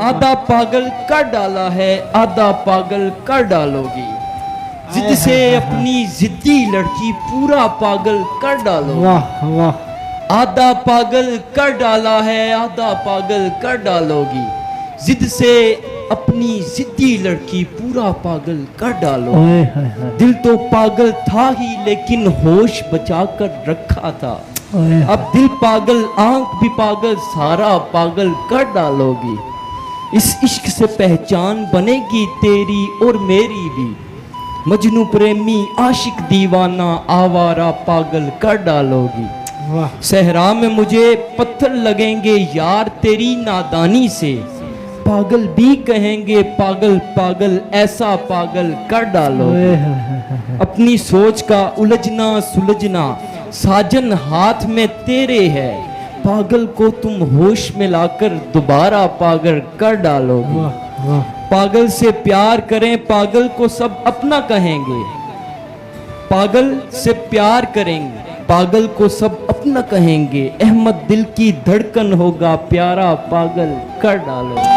आधा पागल कर डाला है, आधा पागल कर डालोगी। जिद से अपनी जिद्दी लड़की पूरा पागल कर डालो। वाह वाह। आधा पागल कर डाला है, आधा पागल कर डालोगी। जिद से अपनी जिद्दी लड़की पूरा पागल कर डालो। दिल तो पागल था ही लेकिन होश बचा कर रखा था। अब दिल पागल आंख भी पागल सारा पागल कर डालोगी। इस इश्क से पहचान बनेगी तेरी और मेरी भी। मजनू प्रेमी आशिक दीवाना आवारा पागल कर डालोगी। सहरा में मुझे पत्थर लगेंगे यार तेरी नादानी से। पागल भी कहेंगे पागल पागल ऐसा पागल कर डालोगी। अपनी सोच का उलझना सुलझना साजन हाथ में तेरे है। पागल को तुम होश में लाकर दोबारा पागल कर डालोगे। पागल से प्यार करें पागल को सब अपना कहेंगे। पागल से प्यार करेंगे पागल को सब अपना कहेंगे। अहमद दिल की धड़कन होगा प्यारा पागल कर डालोगे।